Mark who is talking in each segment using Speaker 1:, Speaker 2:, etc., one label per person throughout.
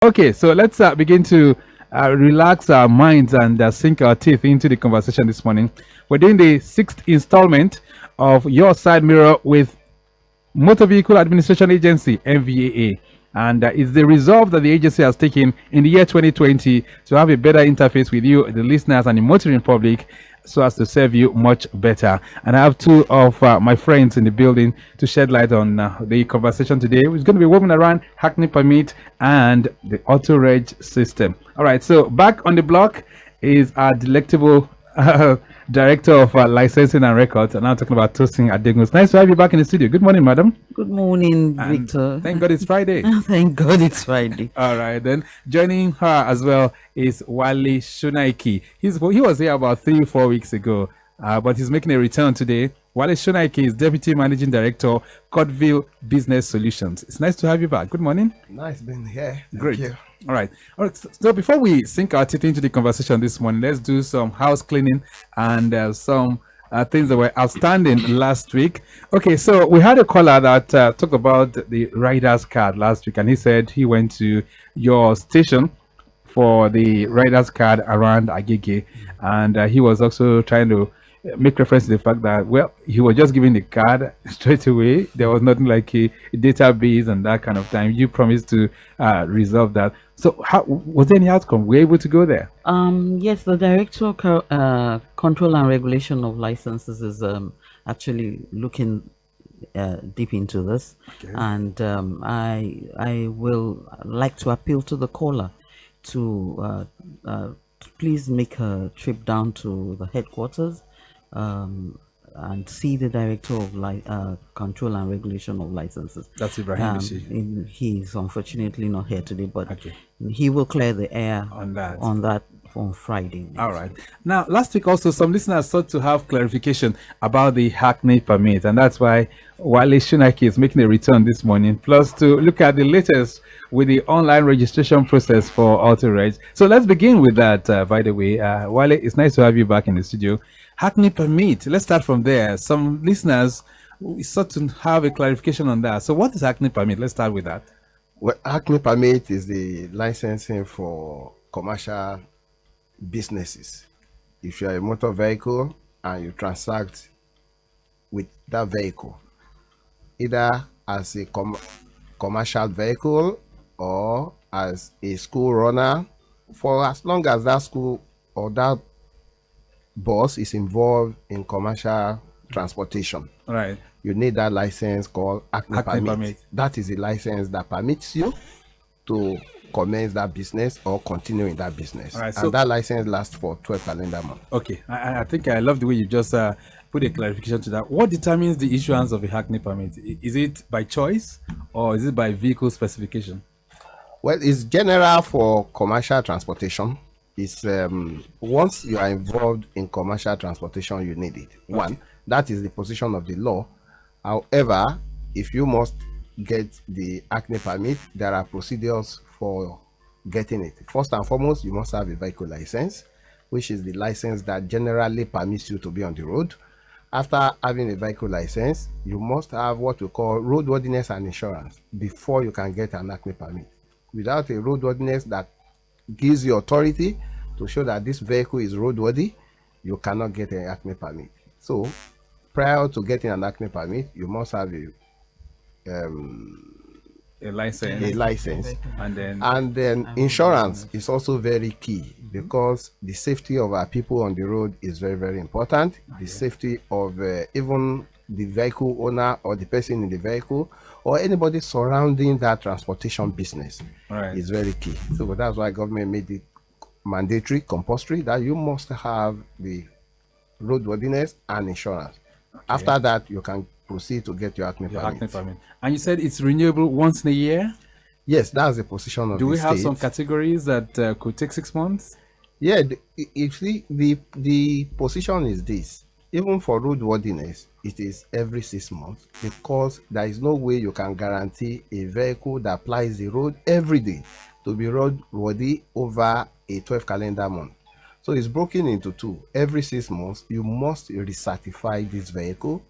Speaker 1: Okay, so let's begin to relax our minds and sink our teeth into the conversation this morning. We're doing the sixth installment of Your Side Mirror with Motor Vehicle Administration Agency, MVAA. And it's the resolve that the agency has taken in the year 2020 to have a better interface with you, the listeners, and the motoring public, so as to serve you much better. And I have two of my friends in the building to shed light on the conversation today. It's going to be woven around Hackney permit and the AutoReg system. All right, so back on the block is our delectable Director of Licensing and Records, and I'm talking about Tosin Adegun. It's nice to have you back in the studio. Good morning, madam.
Speaker 2: Good morning,
Speaker 1: And
Speaker 2: Victor.
Speaker 1: thank God it's Friday.
Speaker 2: Thank God it's Friday.
Speaker 1: All right, then joining her as well is Wale Shonaike. He was here about 3 or 4 weeks ago, but he's making a return today. Wale Shonaike is Deputy Managing Director, Courteville Business Solutions. It's nice to have you back. Good morning.
Speaker 3: Nice being here.
Speaker 1: Great.
Speaker 3: Thank you.
Speaker 1: All right. So before we sink our teeth into the conversation this morning, let's do some house cleaning and some things that were outstanding last week. Okay, so we had a caller that talked about the rider's card last week, and he said he went to your station for the rider's card around Agege, and he was also trying to make reference to the fact that, well, he was just giving the card straight away. There was nothing like a database and that kind of time. You promised to resolve that. So how was there any outcome? Were you able to go there?
Speaker 2: Yes, the Director of Control and Regulation of Licenses is actually looking deep into this, and I will like to appeal to the caller to please make a trip down to the headquarters and see the Director of Control and Regulation of Licenses.
Speaker 1: That's Ibrahim Bishi.
Speaker 2: He's unfortunately not here today, but
Speaker 1: Okay.
Speaker 2: he will clear the air
Speaker 1: On that.
Speaker 2: on Friday.
Speaker 1: All right. Now, last week also, some listeners sought to have clarification about the Hackney permit, and that's why Wale Shonaike is making a return this morning, plus to look at the latest with the online registration process for AutoReg. So let's begin with that, by the way. Wale, it's nice to have you back in the studio. Hackney permit, let's start from there. Some listeners sought to have a clarification on that. So what is Hackney permit? Let's start with that.
Speaker 3: Well, Hackney permit is the licensing for commercial businesses. If you are a motor vehicle and you transact with that vehicle, either as a commercial vehicle or as a school runner, for as long as that school or that bus is involved in commercial transportation,
Speaker 1: Right.
Speaker 3: you need that license called Hackney
Speaker 1: Hackney
Speaker 3: permit.
Speaker 1: permit.
Speaker 3: That is the license that permits you to commence that business or continue in that business.
Speaker 1: All right, so-
Speaker 3: and that license lasts for 12 calendar months.
Speaker 1: Okay, I think I love the way you just put a clarification to that. What determines the issuance of a Hackney permit? Is it by choice or is it by vehicle specification?
Speaker 3: Well, it's general for commercial transportation. It's once you are involved in commercial transportation, you need it. One, that is the position of the law. However, if you must get the Hackney permit, there are procedures for getting it. First and foremost, you must have a vehicle license, which is the license that generally permits you to be on the road. After having a vehicle license, you must have what we call roadworthiness and insurance before you can get an Hackney permit. Without a roadworthiness that gives you authority to show that this vehicle is roadworthy, you cannot get an Hackney permit. So prior to getting an Hackney permit, you must have
Speaker 1: A license,
Speaker 3: a license.
Speaker 1: and then
Speaker 3: Insurance is also very key, because the safety of our people on the road is very, very important. The safety of even the vehicle owner or the person in the vehicle or anybody surrounding that transportation business
Speaker 1: Right.
Speaker 3: is very key. So that's why government made it mandatory, compulsory, that you must have the roadworthiness and insurance. After that, you can proceed to get your Hackney
Speaker 1: your
Speaker 3: permit.
Speaker 1: Hackney permit. And you said it's renewable once in a year.
Speaker 3: Yes, that's the position of
Speaker 1: Do
Speaker 3: the
Speaker 1: we have
Speaker 3: state.
Speaker 1: some categories that could take 6 months?
Speaker 3: Yeah, you see, the position is this. Even for roadworthiness, it is every 6 months, because there is no way you can guarantee a vehicle that plies the road every day to be roadworthy over a 12 calendar month. So it's broken into two. Every 6 months, you must recertify this vehicle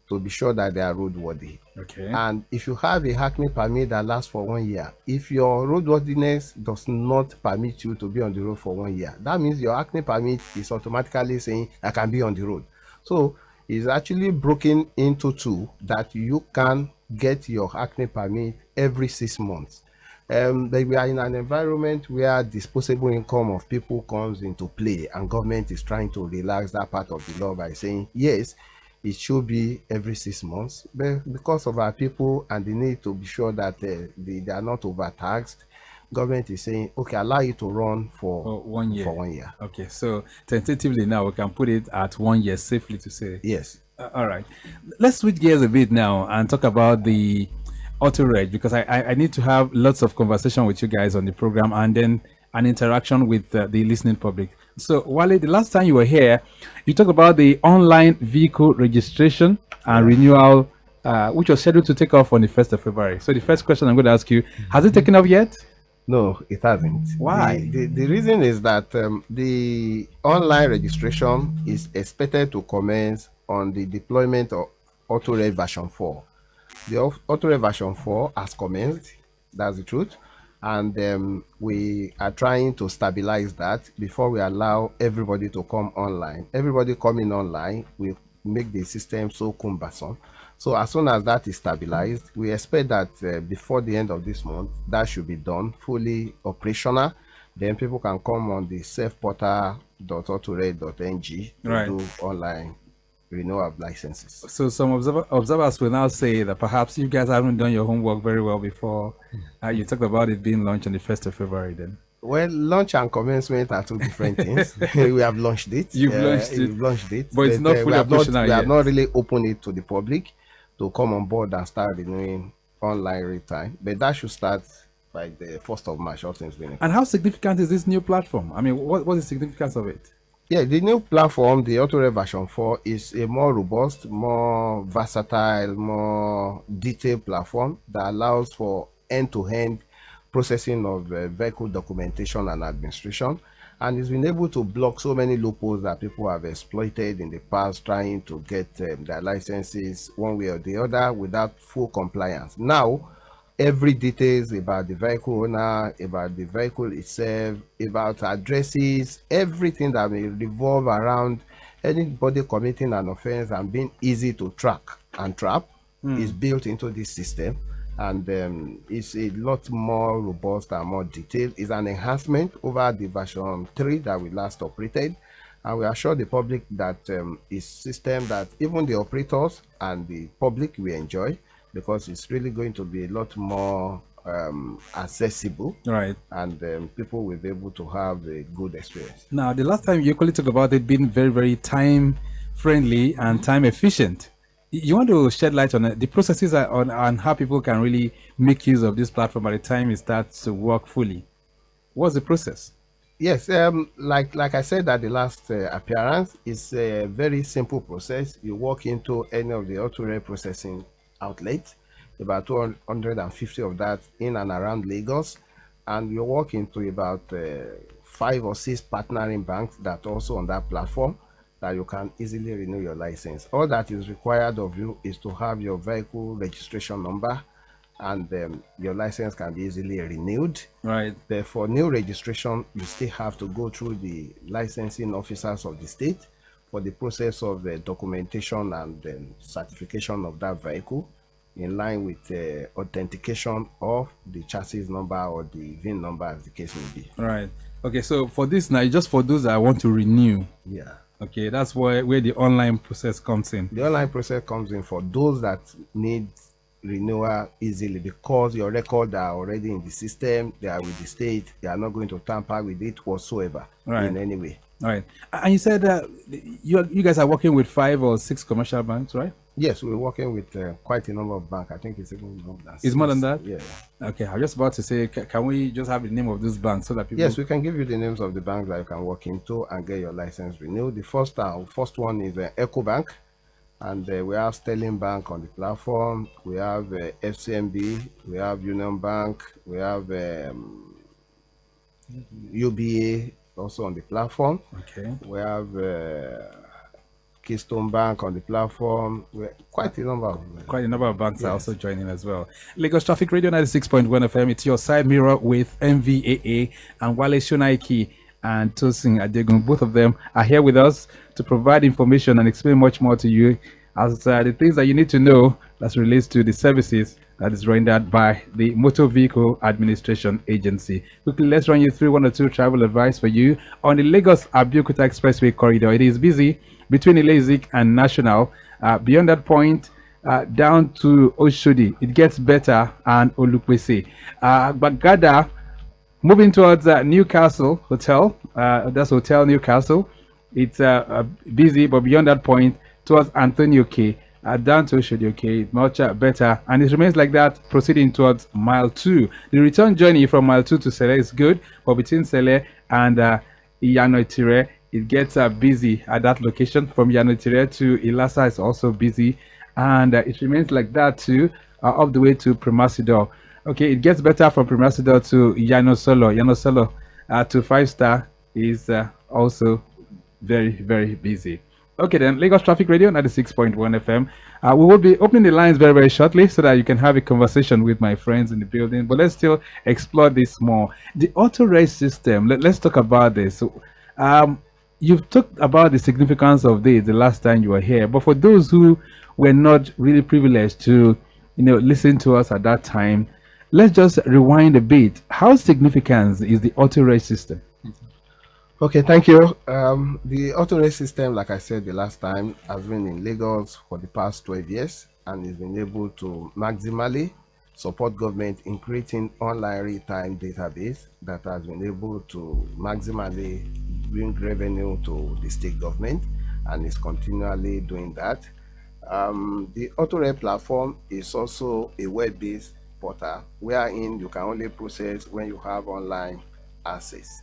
Speaker 3: to be sure that they are roadworthy.
Speaker 1: Okay.
Speaker 3: And if you have a Hackney permit that lasts for 1 year, if your roadworthiness does not permit you to be on the road for 1 year, that means your Hackney permit is automatically saying I can be on the road. So it's actually broken into two, that you can get your Hackney permit every 6 months. But we are in an environment where disposable income of people comes into play, and government is trying to relax that part of the law by saying yes, it should be every 6 months, but because of our people and the need to be sure that they are not overtaxed, government is saying okay, allow you to run for
Speaker 1: 1 year.
Speaker 3: For 1 year.
Speaker 1: Okay, so tentatively now we can put it at 1 year, safely to say.
Speaker 3: Yes.
Speaker 1: All right, let's switch gears a bit now and talk about the AutoReg, because I need to have lots of conversation with you guys on the program, and then an interaction with the listening public. So Wale, the last time you were here, you talked about the online vehicle registration and renewal, which was scheduled to take off on the 1st of February. So the first question I'm going to ask you, has it taken off yet?
Speaker 3: No, it hasn't.
Speaker 1: Why?
Speaker 3: The reason is that the online registration is expected to commence on the deployment of AutoReg version 4. The AutoReg version 4 has commenced, that's the truth, and we are trying to stabilize that before we allow everybody to come online. Everybody coming online will make the system so cumbersome. So as soon as that is stabilized, we expect that before the end of this month, that should be done, fully operational. Then people can come on the selfportal.autoreg.ng to do online renewal of licenses.
Speaker 1: So some observers will now say that perhaps you guys haven't done your homework very well before. You talked about it being launched on the 1st of February then.
Speaker 3: Well, launch and commencement are two different things. We have launched it.
Speaker 1: You've launched it.
Speaker 3: We've launched it.
Speaker 1: But it's not fully operational yet.
Speaker 3: We have not really opened it to the public to come on board and start renewing online real time. But that should start by the 1st of March. All things being.
Speaker 1: And how significant is this new platform? I mean, what is the significance of it?
Speaker 3: Yeah, the new platform, the AutoReg version 4, is a more robust, more versatile, more detailed platform that allows for end-to-end processing of vehicle documentation and administration, and it's been able to block so many loopholes that people have exploited in the past, trying to get their licenses one way or the other without full compliance. Now, every details about the vehicle owner, about the vehicle itself, about addresses, everything that may revolve around anybody committing an offense and being easy to track and trap is built into this system. And it's a lot more robust and more detailed. It's an enhancement over the version 3 that we last operated, and we assure the public that it's a system that even the operators and the public will enjoy, because it's really going to be a lot more accessible,
Speaker 1: right?
Speaker 3: And people will be able to have a good experience.
Speaker 1: Now, the last time you equally talked about it being very, very time friendly and time efficient. You want to shed light on the processes on how people can really make use of this platform by the time it starts to work fully. What's the process?
Speaker 3: Yes, like I said at the last appearance, it's a very simple process. You walk into any of the AutoReg processing outlets, about 250 of that in and around Lagos, and you walk into about 5 or 6 partnering banks that also on that platform, that you can easily renew your license. All that is required of you is to have your vehicle registration number, and your license can be easily renewed.
Speaker 1: Right.
Speaker 3: But for new registration, you still have to go through the licensing officers of the state for the process of the documentation and certification of that vehicle, in line with authentication of the chassis number or the VIN number, as the case may be.
Speaker 1: Right. Okay, so for this now, just for those that want to renew.
Speaker 3: Yeah.
Speaker 1: Okay, that's where the online process comes in.
Speaker 3: The online process comes in for those that need renewal easily, because your records are already in the system, they are with the state, they are not going to tamper with it whatsoever, right, in any way.
Speaker 1: Right. And you said that you guys are working with 5 or 6 commercial banks, right?
Speaker 3: Yes, we're working with quite a number of banks. I think it's even more than 6.
Speaker 1: It's more than that?
Speaker 3: Yeah.
Speaker 1: Okay, I was just about to say, can we just have the name of these banks so that people...
Speaker 3: Yes, we can give you the names of the banks that you can walk into and get your license renewed. The first one is EcoBank, and we have Sterling Bank on the platform. We have FCMB, we have Union Bank, we have UBA also on the platform.
Speaker 1: Okay.
Speaker 3: We have Keystone Bank on the platform. Quite a number of
Speaker 1: banks are also joining as well. Lagos Traffic Radio 96.1 FM. It's your side mirror with MVAA and Wale Shonaike and Tosin Adegun. Both of them are here with us to provide information and explain much more to you as the things that you need to know that relates to the services that is rendered by the Motor Vehicle Administration Agency. Quickly, let's run you through one or two travel advice for you on the Lagos-Abeokuta Expressway corridor. It is busy between Ilezik and National. Beyond that point, down to Oshodi, it gets better, and Olukwese. Bagada, moving towards Newcastle Hotel, that's Hotel Newcastle. It's busy, but beyond that point, towards Antonio K, down to Oshodi, okay, much better, and it remains like that, proceeding towards Mile 2. The return journey from Mile 2 to Sele is good, but between Sele and Iyanoitire, it gets busy at that location. From Iyanoitire to Ilasa is also busy, and it remains like that too, up the way to Premasidor. Okay, it gets better from Premasidor to Yanosolo. Yanosolo to 5 Star is also very, very busy. Okay then, Lagos Traffic Radio 96.1 FM. We will be opening the lines very, very shortly so that you can have a conversation with my friends in the building. But let's still explore this more. The AutoReg system, let's talk about this. So, you've talked about the significance of this the last time you were here. But for those who were not really privileged to, listen to us at that time, let's just rewind a bit. How significant is the AutoReg system?
Speaker 3: Okay, thank you. The AutoReg system, like I said the last time, has been in Lagos for the past 12 years and has been able to maximally support government in creating online real-time database that has been able to maximally bring revenue to the state government and is continually doing that. The AutoReg platform is also a web-based portal wherein you can only process when you have online access.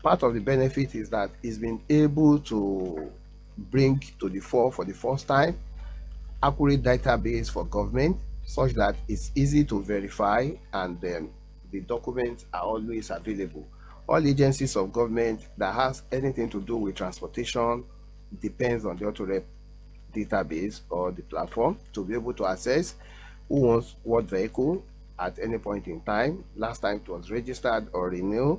Speaker 3: Part of the benefit is that it's been able to bring to the fore for the first time accurate database for government such that it's easy to verify and the documents are always available. All agencies of government that has anything to do with transportation depends on the AutoReg database or the platform to be able to access who owns what vehicle at any point in time. Last time it was registered or renewed.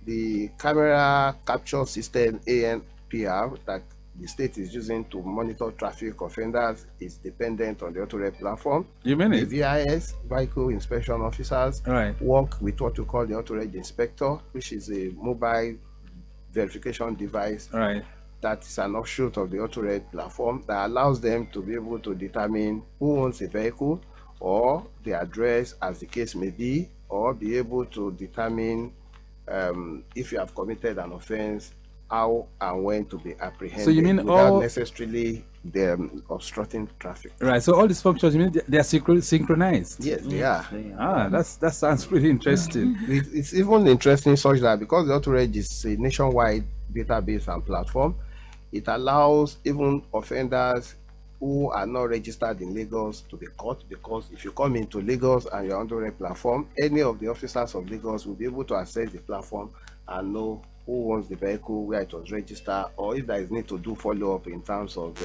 Speaker 3: The camera capture system ANPR that the state is using to monitor traffic offenders is dependent on the AutoReg platform.
Speaker 1: You mean
Speaker 3: the
Speaker 1: it?
Speaker 3: VIS, vehicle inspection officers, work with what we call the AutoReg inspector, which is a mobile verification device that is an offshoot of the AutoReg platform that allows them to be able to determine who owns a vehicle or the address as the case may be, or be able to determine if you have committed an offense, how and when to be apprehended.
Speaker 1: So you mean
Speaker 3: without necessarily them obstructing traffic.
Speaker 1: Right. So all these functions, you mean they are synchronized?
Speaker 3: Yes, they are.
Speaker 1: That sounds pretty interesting.
Speaker 3: It's even interesting such that because the AutoReg is a nationwide database and platform, it allows even offenders who are not registered in Lagos to be caught, because if you come into Lagos and you're on the AutoReg platform, any of the officers of Lagos will be able to access the platform and know who owns the vehicle, where it was registered, or if there is need to do follow-up in terms of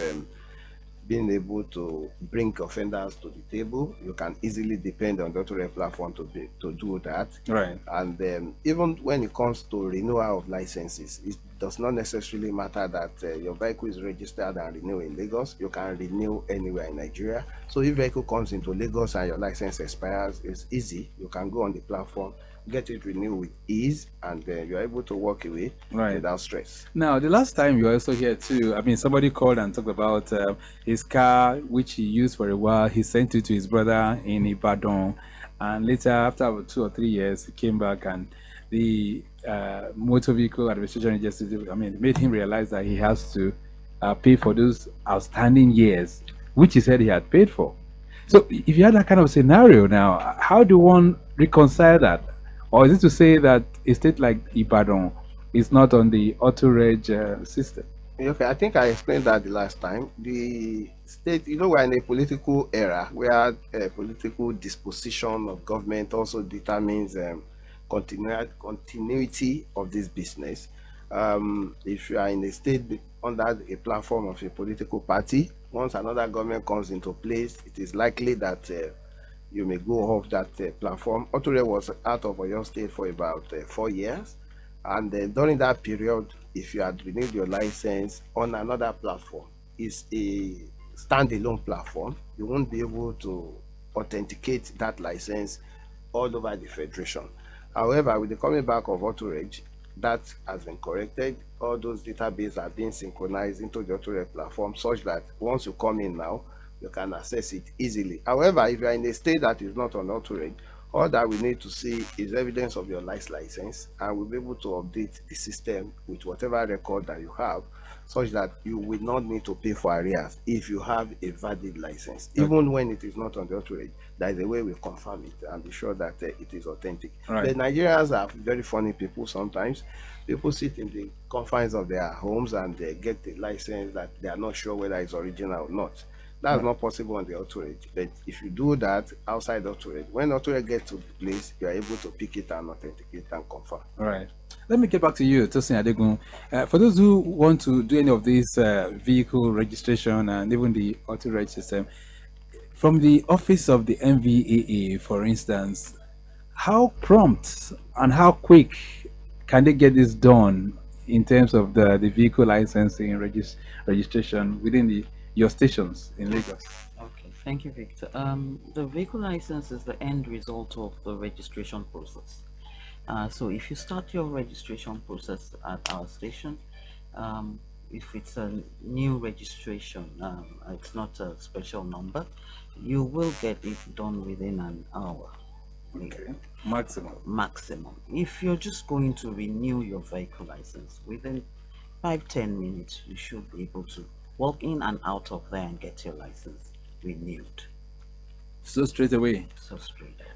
Speaker 3: being able to bring offenders to the table. You can easily depend on the AutoReg platform to do that.
Speaker 1: Right.
Speaker 3: And even when it comes to renewal of licenses, it does not necessarily matter that your vehicle is registered and renewed in Lagos. You can renew anywhere in Nigeria. So if vehicle comes into Lagos and your license expires, it's easy. You can go on the platform, get it renewed with ease, and you're able to work away without stress.
Speaker 1: Now, the last time you were also here too, I mean, somebody called and talked about his car, which he used for a while. He sent it to his brother in Ibadan, and later, after about 2 or 3 years, he came back and the Motor Vehicle Administration Agency, I mean, made him realize that he has to pay for those outstanding years, which he said he had paid for. So, if you had that kind of scenario now, how do one reconcile that? Or is it to say that a state like Ibadan is not on the AutoReg system?
Speaker 3: Okay, I think I explained that the last time. The state, we're in a political era where political disposition of government also determines continuity of this business. If you are in a state under a platform of a political party, once another government comes into place, it is likely that you may go off that platform. AutoReg was out of your state for about 4 years, and during that period, if you had renewed your license on another platform, it's a standalone platform, you won't be able to authenticate that license all over the federation. However, with the coming back of AutoReg, that has been corrected. All those databases are being synchronized into the AutoReg platform such that once you come in now, you can access it easily. However, if you are in a state that is not on AutoReg, all that we need to see is evidence of your license, and we'll be able to update the system with whatever record that you have, such that you will not need to pay for arrears if you have a valid license. Okay. Even when it is not on the AutoReg, there is a way we confirm it and be sure that it is authentic. Right. The Nigerians are very funny people sometimes. People sit in the confines of their homes and they get the license that they are not sure whether it's original or not. That's not possible on the AutoReg. But if you do that outside AutoReg, when AutoReg gets to the place, you are able to pick it and authenticate and confirm.
Speaker 1: All right. Let me get back to you, Tosin Adegun. For those who want to do any of this vehicle registration and even the AutoReg system, from the office of the MVAA, for instance, how prompt and how quick can they get this done in terms of the vehicle licensing and registration within your stations in Lagos?
Speaker 2: Okay, thank you, Victor. The vehicle license is the end result of the registration process. So if you start your registration process at our station, if it's a new registration, it's not a special number, you will get it done within an hour.
Speaker 1: Okay. Maximum.
Speaker 2: If you're just going to renew your vehicle license, within 5-10 minutes, you should be able to walk in and out of there and get your license renewed.
Speaker 1: So straight away.
Speaker 2: Away.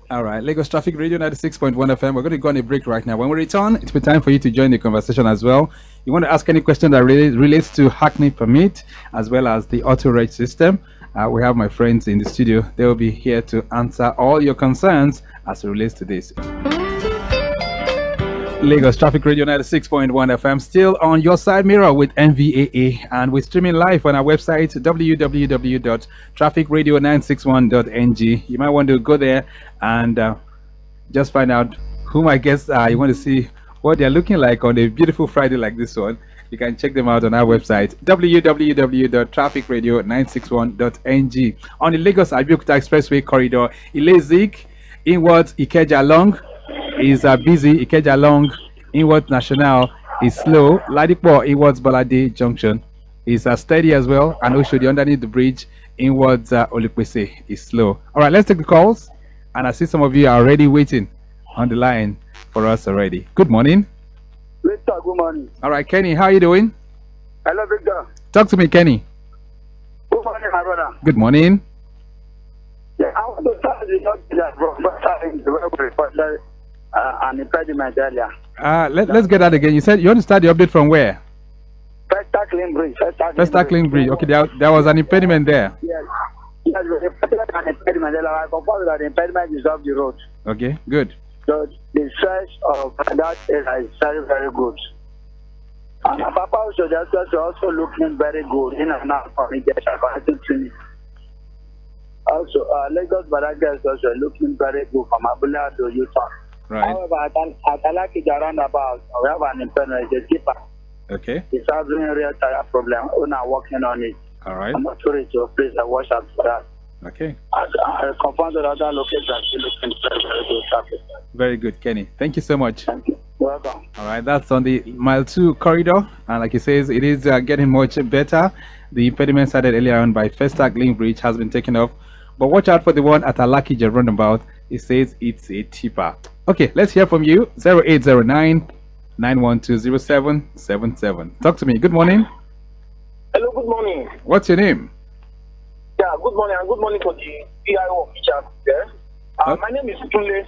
Speaker 1: All right, Lagos Traffic Radio 96.1 FM. We're going to go on a break right now. When we return, it's time for you to join the conversation as well. You want to ask any question that relates to Hackney permit as well as the AutoReg system. We have my friends in the studio. They will be here to answer all your concerns as it relates to this. Lagos Traffic Radio 96.1 FM, still on your side mirror with MVAA, and we're streaming live on our website www.trafficradio961.ng. You might want to go there and just find out who my guests are. You want to see what they're looking like on a beautiful Friday like this one. You can check them out on our website www.trafficradio961.ng. On the Lagos Abeokuta Expressway corridor, Ilezik inwards Ikeja long is busy. Ikeja long inwards National is slow. Ladipo inwards Balade Junction is steady as well, and Oshodi underneath the bridge inwards Olupese is slow. All right, let's take the calls, and I see some of you are already waiting on the line for us already. Good morning.
Speaker 4: Victor, good morning.
Speaker 1: All right, Kenny, how are you doing?
Speaker 4: Hello, Victor.
Speaker 1: Talk to me, Kenny.
Speaker 4: Good morning, my brother.
Speaker 1: Good morning.
Speaker 4: Yeah, I want to start the an impediment earlier.
Speaker 1: Let's get that again. You said you want to start the update from where?
Speaker 4: First tackling bridge.
Speaker 1: Bridge. Okay, there was an impediment there.
Speaker 4: Yes. Yes, an impediment. I confirm that the impediment is off the road.
Speaker 1: Okay, good.
Speaker 4: So the stretch of that area is very, very good. And Papa also is also looking very good in and out from Injection. Also, Lagos Baraga is also looking very good from Abula to Utah.
Speaker 1: Right.
Speaker 4: However, at Alakija roundabout, we have an impediment, a tipper.
Speaker 1: Okay.
Speaker 4: It's having a real tire problem. We're now working on it.
Speaker 1: All right.
Speaker 4: I'm not sure to please watch out for that.
Speaker 1: Okay.
Speaker 4: I confirm that other locations looking very, very good traffic.
Speaker 1: Very good, Kenny. Thank you so much.
Speaker 4: Thank you. Welcome.
Speaker 1: All right, that's on the mile 2 corridor, and like he says, it is getting much better. The impediment started earlier on by First Link Bridge has been taken off, but watch out for the one at Alakija roundabout. It says it's a tipper. Okay, let's hear from you. 0809-912-0777. Talk to me. Good morning.
Speaker 5: Hello, good morning.
Speaker 1: What's your name?
Speaker 5: Yeah, good morning, and good morning to the PIO officials there. My name is Kunle.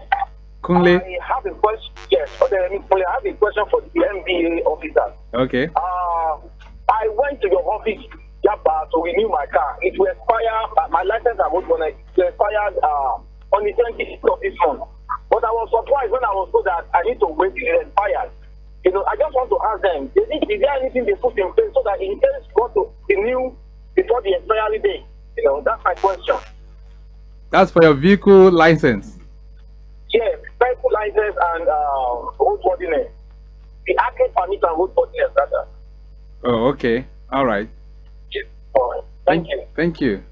Speaker 1: Kunle?
Speaker 5: I have a question. Yes, I have a question for the MBA officer.
Speaker 1: Okay.
Speaker 5: I went to your office to renew my car. It will expire, my license I was going to expire on the 20th of this month. But I was surprised when I was told that I need to wait till it expires. I just want to ask them, is there anything they put in place so that in case you want to renew before the expiry date? That's my question.
Speaker 1: That's for your vehicle license.
Speaker 5: Yes, vehicle license and roadworthiness. The active permit and roadworthiness, rather.
Speaker 1: Oh, okay. All right.
Speaker 5: Yes. All right. Thank you.
Speaker 1: Thank you.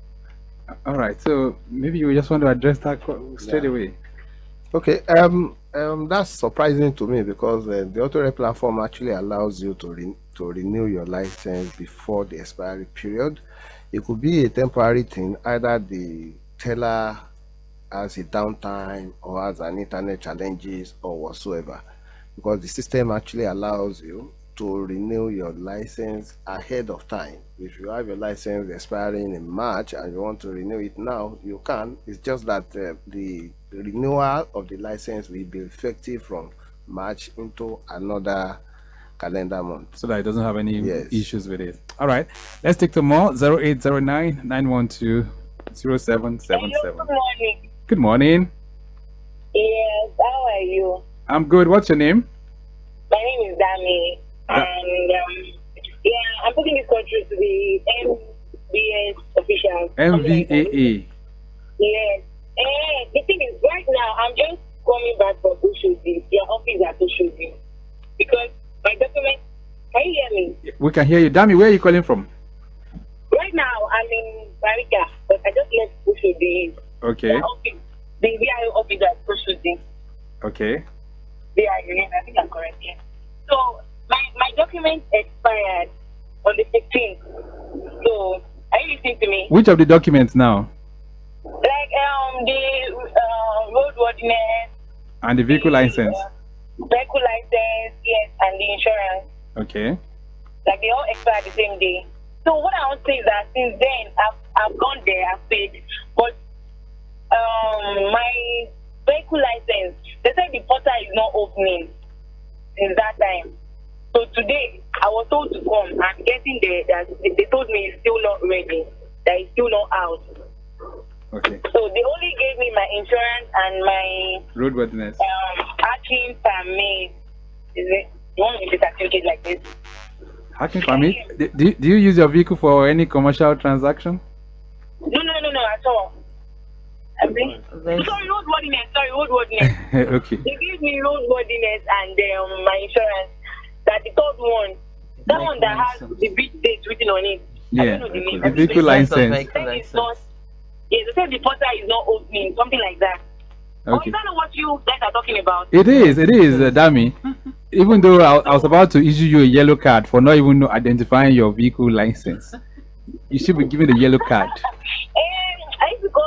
Speaker 1: All right. So maybe you just want to address that straight away.
Speaker 3: Okay. That's surprising to me because the AutoReg platform actually allows you to renew your license before the expiry period. It could be a temporary thing, either the teller has a downtime or has an internet challenges or whatsoever, because the system actually allows you to renew your license ahead of time. If you have your license expiring in March and you want to renew it now, you can. It's just that the renewal of the license will be effective from March into another calendar month,
Speaker 1: so that it doesn't have any
Speaker 3: Yes.
Speaker 1: issues with it. All right. Let's take some more. 0809 912 0777.
Speaker 6: Hello, good morning.
Speaker 1: Good morning.
Speaker 6: Yes, how are you?
Speaker 1: I'm good. What's your name?
Speaker 6: My name is Dami, and I'm putting this call through to the MBS officials.
Speaker 1: MVAA.
Speaker 6: Yes. The thing is, right now, I'm just coming back from Oshodi, your office at Oshodi, because my document. Can you hear me?
Speaker 1: We can hear you. Dami, where are you calling from?
Speaker 6: Right now, I'm in Barika, but I just left Oshodi.
Speaker 1: Okay.
Speaker 6: The office, the VIO office at Oshodi.
Speaker 1: Okay.
Speaker 6: VIO, I think I'm correct. Yeah. So my document expired on the 15th. So are you listening to me?
Speaker 1: Which of the documents now?
Speaker 6: Like the roadworthiness
Speaker 1: And the vehicle license.
Speaker 6: Vehicle license, yes, and the insurance.
Speaker 1: Okay.
Speaker 6: Like they all expire the same day. So what I want to say is that since then I've gone there, I've paid, but my vehicle license, they said the portal is not opening since that time. So today I was told to come. I'm getting there. That they told me it's still not ready. That it's still not out.
Speaker 1: Okay.
Speaker 6: So they only gave me my insurance and my
Speaker 1: Roadworthiness.
Speaker 6: hacking permit. Is it? You want me to certificate like this?
Speaker 1: Hacking permit? Do you use your vehicle for any commercial transaction?
Speaker 6: No, at all. Sorry, roadworthiness.
Speaker 1: Okay.
Speaker 6: They gave me roadworthiness and my insurance. That the third one, that one that has the big date written on it. I
Speaker 1: Yeah.
Speaker 6: don't know the name.
Speaker 1: The vehicle license.
Speaker 6: It's not. Yeah, they said the portal is not opening, something like that. Or
Speaker 1: Okay.
Speaker 6: is that not what you guys are talking about?
Speaker 1: It is, Dami. Even though I was about to issue you a yellow card for not even identifying your vehicle license, you should be given a yellow card.
Speaker 6: I used to go,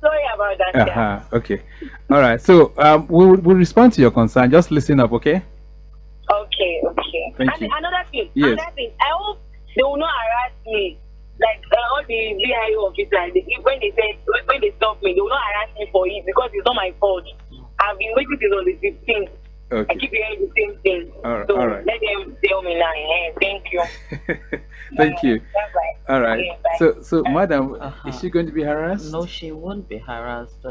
Speaker 6: sorry about that. Yeah.
Speaker 1: Okay. All right. So we'll respond to your concern. Just listen up, okay?
Speaker 6: Okay.
Speaker 1: Thank you.
Speaker 6: Another thing,
Speaker 1: Yes.
Speaker 6: I hope they will not harass me. Like all the VIO officers, when they stop me, they will not harass me for it because it's not my fault. I've been waiting till on the 15th.
Speaker 1: Okay.
Speaker 6: I keep hearing the same thing.
Speaker 1: All right.
Speaker 6: So
Speaker 1: All right.
Speaker 6: let them tell me now. Thank you.
Speaker 1: Thank you.
Speaker 6: Bye-bye.
Speaker 1: All right.
Speaker 6: Yeah, bye.
Speaker 1: So, madam, is she going to be harassed?
Speaker 2: No, she won't be harassed.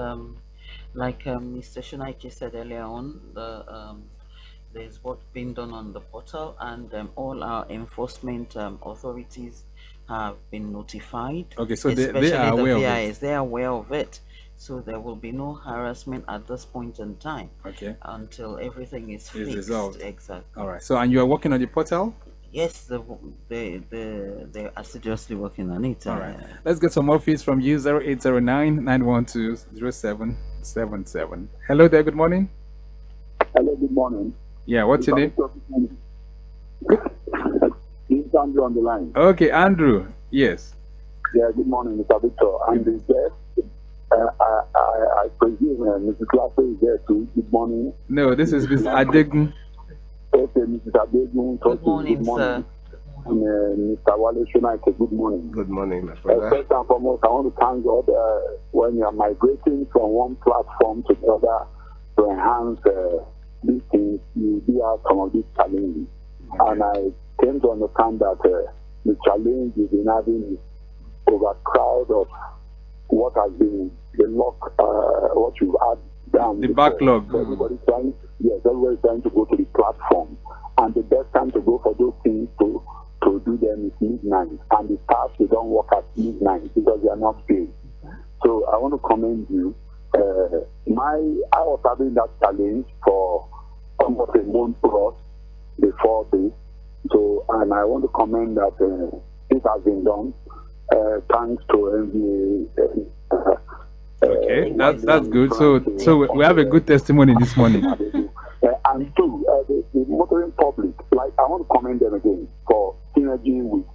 Speaker 2: Like Mr. Shonaike said earlier on, there's work being done on the portal, and all our enforcement authorities have been notified.
Speaker 1: Okay, so they
Speaker 2: especially
Speaker 1: are
Speaker 2: the
Speaker 1: aware of
Speaker 2: VIS. They are aware of it. So there will be no harassment at this point in time.
Speaker 1: Okay.
Speaker 2: Until everything is fixed.
Speaker 1: resolved.
Speaker 2: Exactly.
Speaker 1: All right. So, and you are working on the portal?
Speaker 2: Yes, they're assiduously working on it.
Speaker 1: All right. Let's get some more feeds from you. 0809 912 0777. Hello there. Good morning.
Speaker 4: Hello, good morning.
Speaker 1: Yeah. What's your name?
Speaker 4: This is Andrew on the line.
Speaker 1: Okay, Andrew. Yes.
Speaker 4: Yeah, good morning, Mr. Victor. And the guest, I presume Mrs. Clapper is there too. Good morning.
Speaker 1: No, this is Mr. Adegun.
Speaker 4: Okay, Mrs. Adegun.
Speaker 2: Good morning, sir.
Speaker 4: And Mr. Wale Shonaike, good morning.
Speaker 3: Good morning, my brother.
Speaker 4: First and foremost, I want to thank God when you are migrating from one platform to the other to enhance these things, you do have some of these challenges.
Speaker 3: Okay.
Speaker 4: And I came to understand that the challenge you've been having is overcrowd of what has been the lock, what you've had
Speaker 7: than
Speaker 1: The
Speaker 7: before.
Speaker 1: backlog.
Speaker 7: So everybody's trying to go to the platform, and the best time to go for those things to do them is midnight, and the staff, they don't work at midnight because they are not paid. So I want to commend you. I was having that challenge for almost a month plus before this. So, and I want to commend that this has been done thanks to NBA.
Speaker 1: Okay, that's good. So we have a good testimony this morning.
Speaker 7: And two, the motoring public, like I want to commend them again for synergy with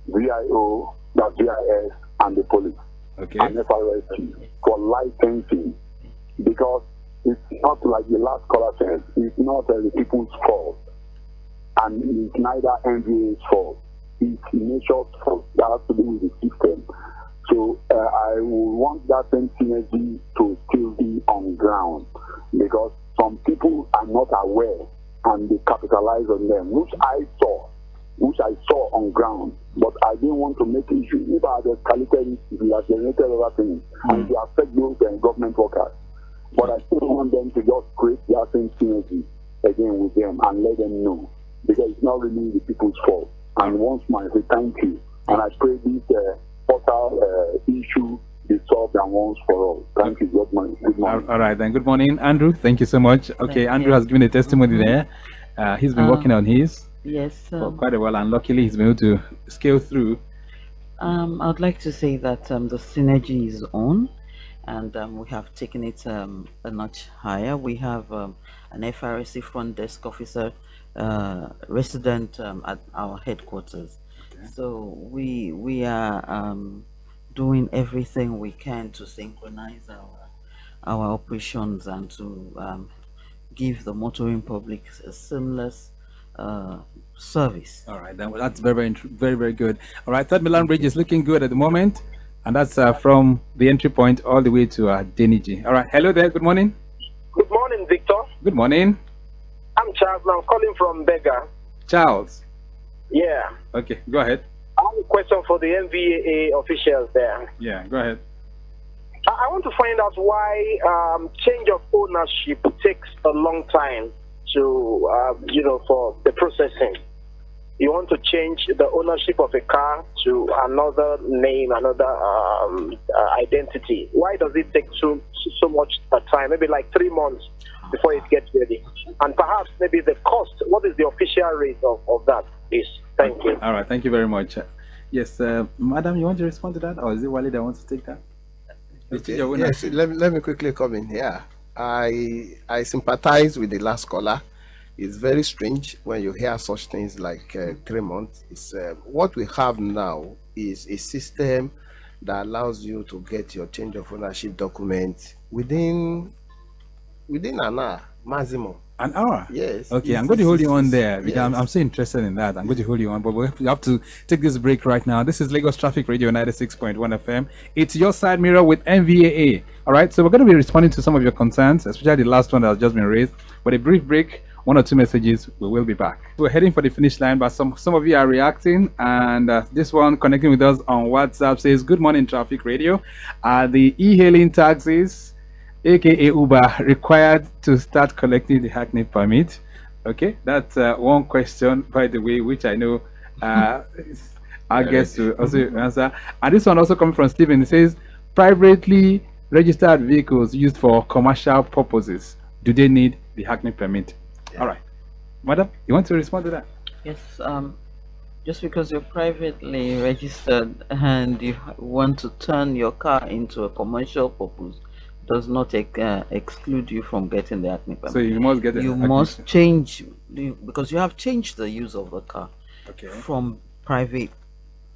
Speaker 7: VIO, the VIS, and the police,
Speaker 1: Okay.
Speaker 7: and FRST for licensing, because it's not like the last caller said, it's not the people's fault, and it's neither NVA's fault, it's nature's fault. That has to do with the system. So I would want that same synergy to still be on ground, because some people are not aware and they capitalize on them, which I saw on ground, but I didn't want to make issue. If I had escalated it, it would have generated other things and to affect those government workers. But I still want them to just create their same synergy again with them and let them know, because it's not really the people's fault. And once more, I say thank you, and I pray this portal issue be solved and once for all. Thank you. Good morning. Good morning.
Speaker 1: All right, then. Good morning, Andrew. Thank you so much. Okay, Andrew has given a testimony there. He's been working on his
Speaker 2: Yes.
Speaker 1: for quite a while, and luckily he's been able to scale through.
Speaker 2: I'd like to say that the synergy is on, and we have taken it a notch higher. We have an FRSC front desk officer resident at our headquarters. Okay. So we are doing everything we can to synchronize our operations and to give the motoring public a seamless service.
Speaker 1: All right, then that's very good. All right, Third Milan Bridge is looking good at the moment, and that's from the entry point all the way to Deniji. All right, hello there. Good morning.
Speaker 5: Good morning, Victor.
Speaker 1: Good morning,
Speaker 5: I'm Charles. I'm calling from Bega.
Speaker 1: Charles.
Speaker 5: Yeah.
Speaker 1: Okay, go ahead.
Speaker 5: I have a question for the NVAA officials there.
Speaker 1: Yeah, go ahead.
Speaker 5: I want to find out why change of ownership takes a long time to, for the processing. You want to change the ownership of a car to another name, another identity. Why does it take so much time? Maybe like 3 months before it gets ready. And perhaps maybe the cost, what is the official rate of that is? Thank you.
Speaker 1: All right, thank you very much. Yes, madam, you want to respond to that, or is it Wale that wants to take that?
Speaker 3: Okay. Yes, let me quickly come in here. I sympathize with the last caller. It's very strange when you hear such things like 3 months. It's what we have now is a system that allows you to get your change of ownership document within an hour maximum.
Speaker 1: An hour?
Speaker 3: Yes.
Speaker 1: Okay, I'm going to hold you on there because I'm so interested in that. I'm going to hold you on, but we have to take this break right now. This is Lagos Traffic Radio 96.1 FM. It's your side mirror with NVAA. All right, so we're going to be responding to some of your concerns, especially the last one that has just been raised. But a brief break, 1 or 2 messages, we will be back. We're heading for the finish line, but some of you are reacting, and this one connecting with us on WhatsApp says, "Good morning, Traffic Radio. The e-hailing taxis, aka Uber, required to start collecting the Hackney permit?" Okay, that's one question, by the way, which I know I guess to also answer. And this one also coming from Stephen. He says, "Privately registered vehicles used for commercial purposes, do they need the Hackney permit?" Yeah. All right, madam, you want to respond to that?
Speaker 2: Yes. Just because you're privately registered and you want to turn your car into a commercial purpose does not exclude you from getting the Hackney permit.
Speaker 1: So you must get it.
Speaker 2: You must change because you have changed the use of the car from private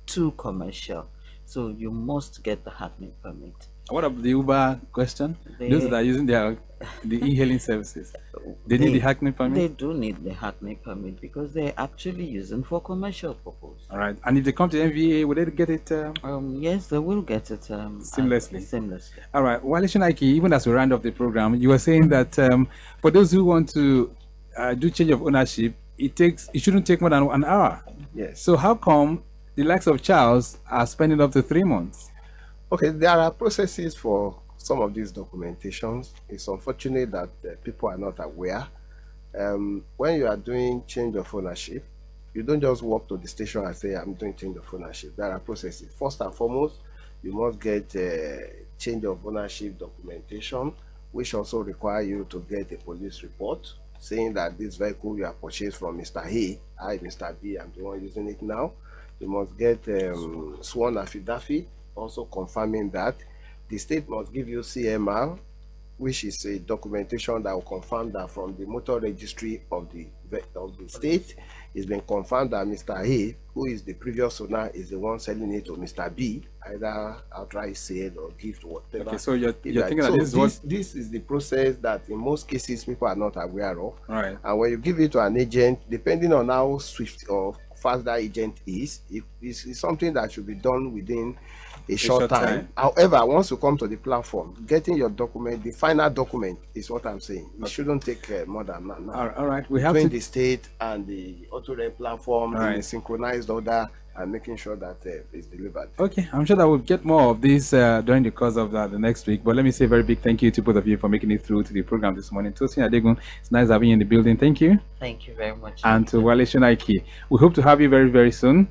Speaker 2: to commercial. So you must get the Hackney permit.
Speaker 1: What about the Uber question? Those that are using the e-hailing services, they need the Hackney permit?
Speaker 2: They do need the Hackney permit because they're actually using for commercial purpose.
Speaker 1: All right. And if they come to NVA, will they get it?
Speaker 2: Yes, they will get it
Speaker 1: seamlessly.
Speaker 2: Seamlessly.
Speaker 1: All right. Wale Shonaike, even as we round up the program, you were saying that for those who want to do change of ownership, it shouldn't take more than an hour.
Speaker 3: Yes.
Speaker 1: So how come the likes of Charles are spending up to 3 months?
Speaker 3: Okay, there are processes for some of these documentations. It's unfortunate that people are not aware. When you are doing change of ownership, you don't just walk to the station and say, I'm doing change of ownership. There are processes. First and foremost, you must get change of ownership documentation, which also require you to get a police report saying that this vehicle you have purchased from Mr. A, I, Mr. B, I'm the one using it now. You must get sworn affidavit, also confirming that. The state must give you CMR, which is a documentation that will confirm that from the motor registry of the state, it's been confirmed that Mr. A, who is the previous owner, is the one selling it to Mr. B, either outright sale or gift, whatever.
Speaker 1: Okay, so you're thinking that
Speaker 3: this is the process that in most cases people are not aware of.
Speaker 1: Right.
Speaker 3: And when you give it to an agent, depending on how swift or fast that agent is, it's something that should be done within a short time. However, once you come to the platform, getting your document, the final document is what I'm saying. It shouldn't take more than that.
Speaker 1: All right, we have
Speaker 3: between the state and the AutoReg platform in a synchronized order and making sure that it's delivered.
Speaker 1: Okay, I'm sure that we'll get more of this during the course of the next week. But let me say a very big thank you to both of you for making it through to the program this morning. Tosin, Adegun, it's nice having you in the building. Thank you.
Speaker 2: Thank you very much.
Speaker 1: And to Wale, Shonaike, we hope to have you very, very soon.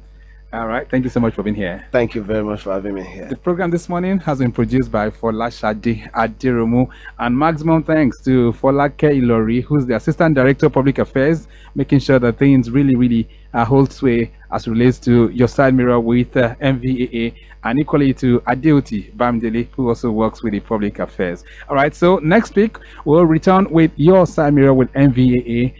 Speaker 1: All right, thank you so much for being here.
Speaker 3: Thank you very much for having me here.
Speaker 1: The program this morning has been produced by Folashade Adiromu, and maximum thanks to Folake Ilori, who's the Assistant Director of Public Affairs, making sure that things really hold sway as relates to your side mirror with MVAA, and equally to Adeoti Bamdele, who also works with the Public Affairs. All right, so next week we'll return with your side mirror with MVAA.